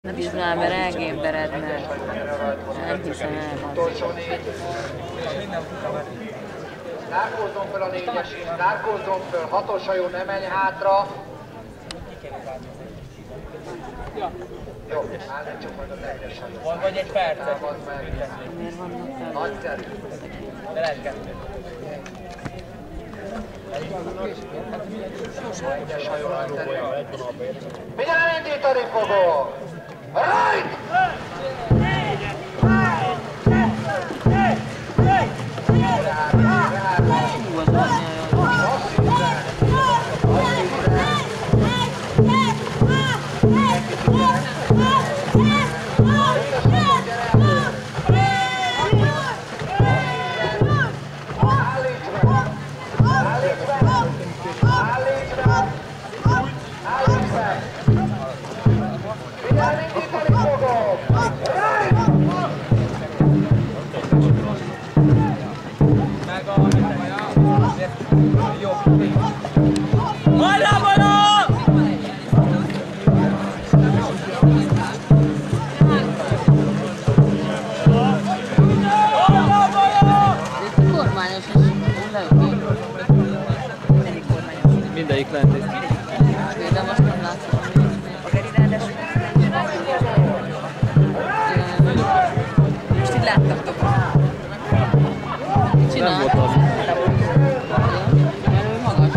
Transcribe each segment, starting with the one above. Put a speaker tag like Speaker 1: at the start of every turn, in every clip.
Speaker 1: Nem is rá, mert elgémberedne. Nem hiszem el.
Speaker 2: Zárkózzon föl a négyesén, zárkózzon föl, hatos hajó, ne menj hátra. Jó, állj csak majd a teljes hajó.
Speaker 3: Van vagy egy percet?
Speaker 1: Miért vannak fel?
Speaker 2: Nagyszerű.
Speaker 3: De lehet kettő.
Speaker 2: Egyes hajó, nagyszerű. Figyelem, indítani fogok! Right!
Speaker 3: Mindegyik lenni.
Speaker 1: De most nem látom. Most így láttaktok.
Speaker 3: Nem volt az.
Speaker 1: Mert ő magas.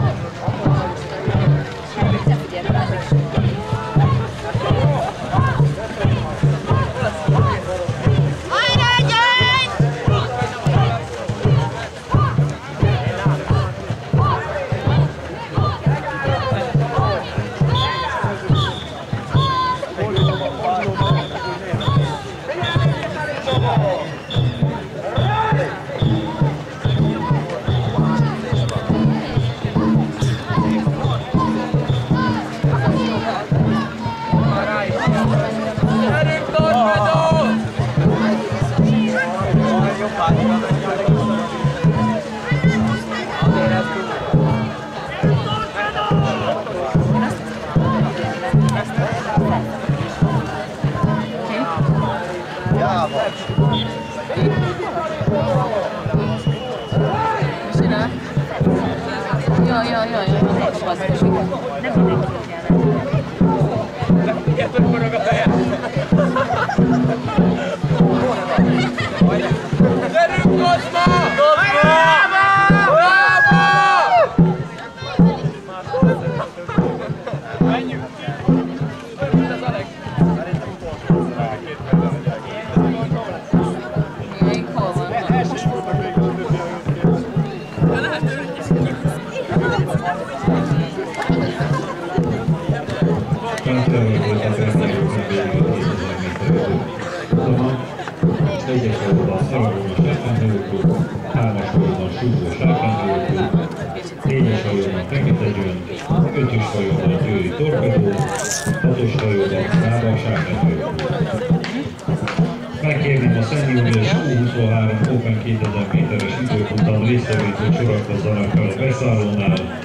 Speaker 4: Megkérném a Senior és U23 Open 2000 méteres időponton résztvevőt sorakozzanak fel a beszállónál.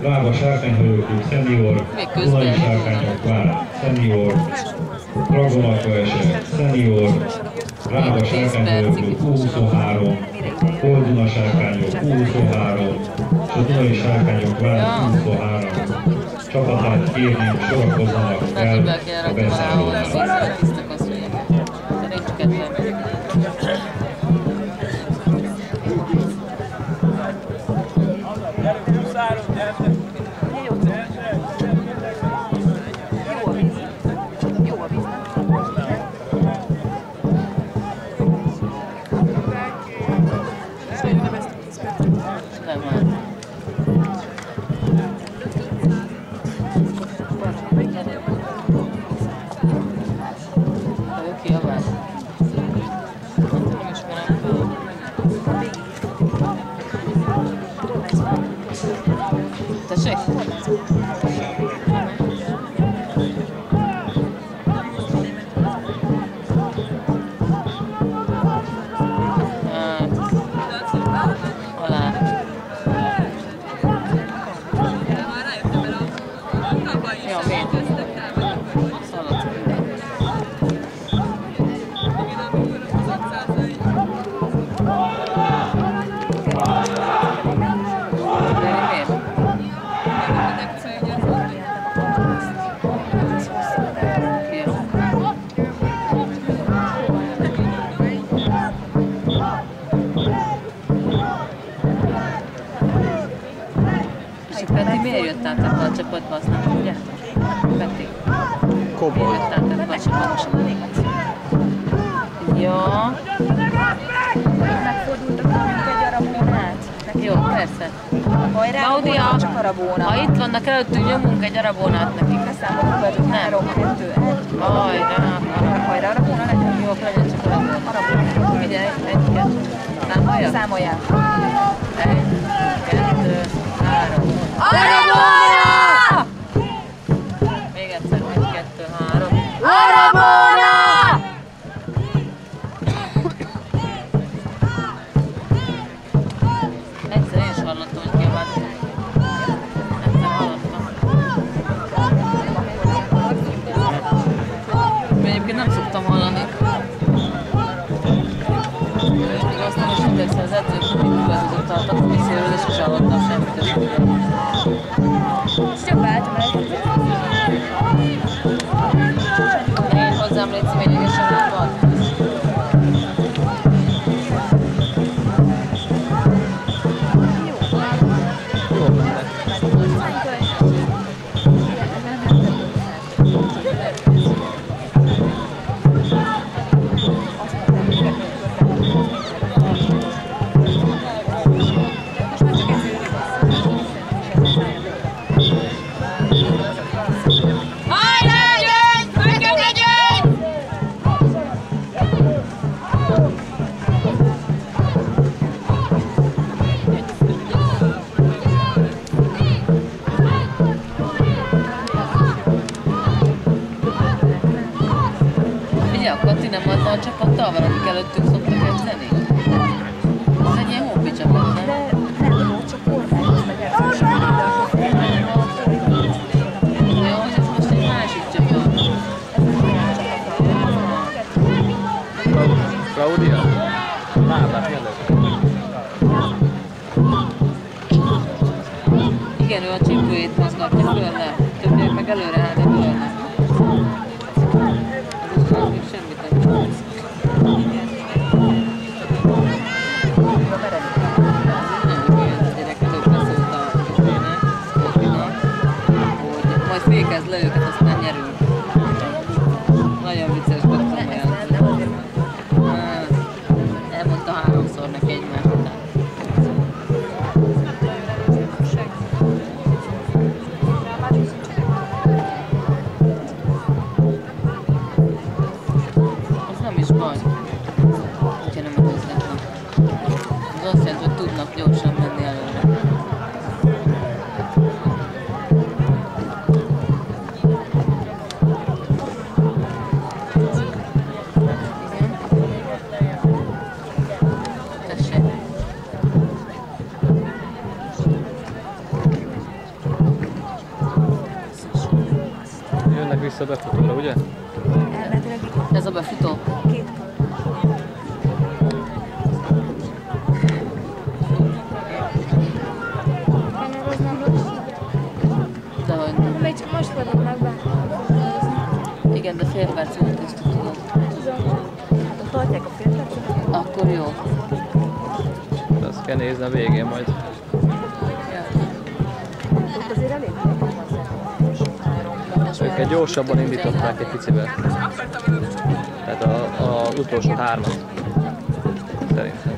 Speaker 4: Ráva Sárkányhajó Klub Senior, Dunai Sárkányok Vár Senior, Dragonaka Eser Senior, Ráva Sárkányhajó Klub U23, Kolduna Sárkányok U23 és a Dunai Sárkányok Vár U23 csapatát kérném sorakozzanak fel a beszállónál.
Speaker 1: csapatba, azt nem tudjátok? Peti.
Speaker 3: Kobold.
Speaker 1: Jöttátok a csapatba. Ja.
Speaker 5: Megfordultak tőlünk egy arabónát.
Speaker 1: Jó, persze.
Speaker 5: Hajrá,
Speaker 1: Claudia,
Speaker 5: csak arabóna.
Speaker 1: ha itt vannak előttünk, nyomunk egy arabónát nekik.
Speaker 5: Leszámolunk velük 3, 2, 1.
Speaker 1: Hajrá.
Speaker 5: Hajrá, arabóna legyen.
Speaker 1: Jó, legyen csak arabóna. Figyelj, 1, 2. Számolja?
Speaker 5: Számolják.
Speaker 1: 1, 2, 3.
Speaker 5: Arabóna!
Speaker 1: Még egyszer, 1, 2, 3.
Speaker 5: Arabóna!
Speaker 1: Egyszer én is hallottam, hogy kiabáltam. Egyszer hallottam. Egyébként nem szoktam hallani. És még azt nem is emlékszem, az edzők mindig igazodott a taxiszéről, és sose hallottam semmit.
Speaker 5: Csak váltom el.
Speaker 1: Én hozzám légy szívényegesen nem van. Kati nem azzal a csapattal van, akik előttünk szoktak edzeni? Ez egy ilyen hobbi csapat, nem?
Speaker 5: De nem jó, csak kormányoznak el.
Speaker 1: Jó, hogy ez most egy másik csapat.
Speaker 3: Claudia? Lábát jelöl.
Speaker 1: Igen, ő a csípőjét mozgatja föl le. Többiek meg előre állnak föl. Még semmit nem tudsz. Majd fékezd le őket, aztán nyerünk. Nagyon vicces voltam olyan. Elmondta 3-szor neki egymás után. Az nem is baj, hogyha nem előzletlen. Az azt jelenti, hogy tudnak gyorsan menni előre.
Speaker 3: Jönnek vissza a befutóra, ugye?
Speaker 5: Elméletileg
Speaker 1: Ez a befutó?
Speaker 5: két az nem rossz.
Speaker 1: Dehogy nem.
Speaker 5: Még csak most vagyok meg be.
Speaker 1: Igen, de fél perc múlva is tudod.
Speaker 5: Hát tartják a fél percet.
Speaker 1: Akkor jó.
Speaker 3: De azt kell nézni a végén majd.
Speaker 1: Ja.
Speaker 5: Ott azért elég.
Speaker 3: Őket gyorsabban indították egy picivel. Tehát az utolsó 3-at. Szerintem.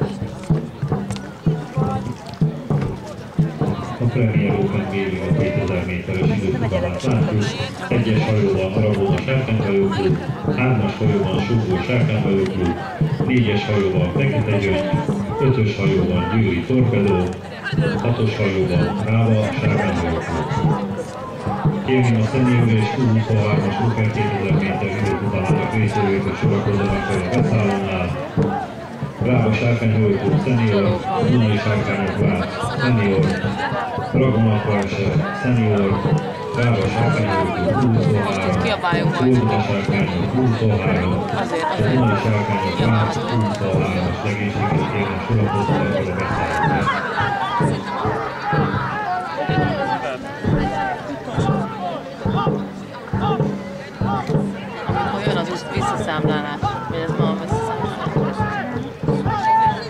Speaker 4: A Premier Open Gaming a 2000 méteres időfutamát látjuk. Egyes hajóban Arabóna Sárkányhajó Klub, 3-as hajóban Súgó Sárkányhajó Klub, 4-es hajóban Fekete Gyöngy, 5-ös hajóban Győri Torpedó, 6-os hajóban Ráva Sárkányhajó Klub. Kérném a szenior és 23-as Open 2000 méter időfutamának résztvevőket sorakozzanak fel a beszállónál. Ráva Sárkányhajó Klub Szenior, Dunai Sárkányok Vár Szenior, Dragon Aquarse Szenior, Ráva Sárkányhajó Klub 23, Ózsa Sárkányok 23, és a Dunai Sárkányok Vár 23-as legénységet kérem sorakozzanak fel a beszállónál.
Speaker 1: Amikor jön az visszaszámlálás, vagy ez ma a visszaszámlálás.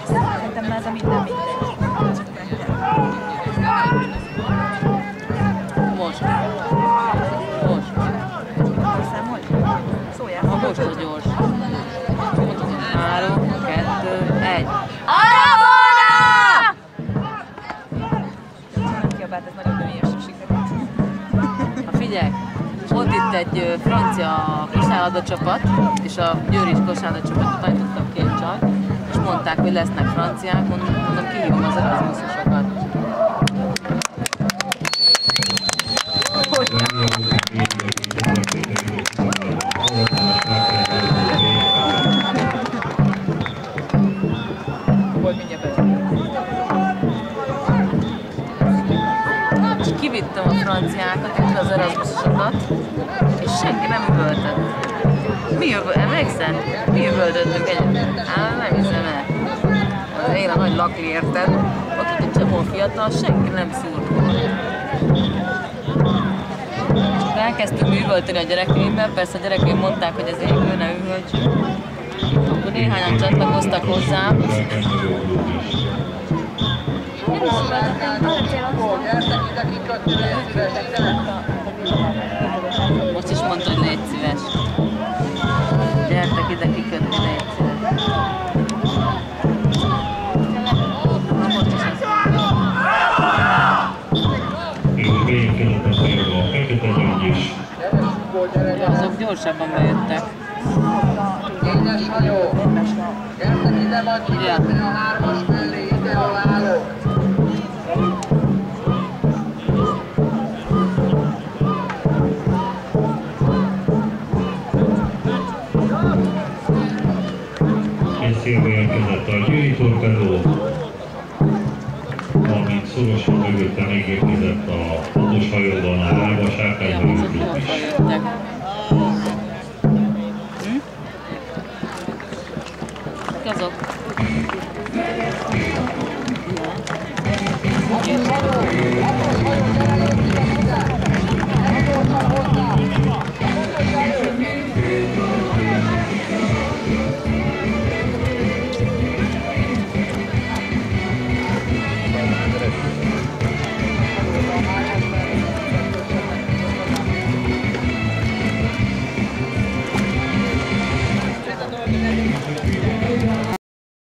Speaker 5: Szerintem már ez a minden mindegy.
Speaker 1: Most. Most a gyors. 3, 2, 1.
Speaker 5: Arabona! Nem kiabált, ez nagyon nőiesen sikerült.
Speaker 1: Ha figyelj, volt itt egy francia kosárlabda csapat, és a győri kosárlabda csapatot tanítottam 2 csaj, és mondták, hogy lesznek franciák, mondom kihívom az Erasmusosokat.
Speaker 5: Volt mindjárt be.
Speaker 1: És kivittem a franciákat, itt az Erasmusosokat, és senki nem üvöltött. Mi emlékszel? Mi üvöltöttünk egyet? Nem hiszem el. Én a nagy lakli, érted? Ott volt egy csomó fiatal, senki nem szúrt. Elkezdtünk üvölteni a gyerekeimben, persze a gyerekeim mondták, hogy ez égő, ne üvölts. Akkor néhányan csatlakoztak hozzám. Most is mondta, hogy légy szíves. Gyertek ide kikötni, légy szíves. Most is azt azok gyorsabban bejöttek.
Speaker 2: Kényes hajó. Gyertek ide, majd kikötni a 3-as mellé, ide a állók.
Speaker 4: Célba érkezett a Győri Torpedó, valamint szorosan mögötte még érkezett a 6-os hajóban a Rába Sárkányhajó Klub is.
Speaker 1: Azok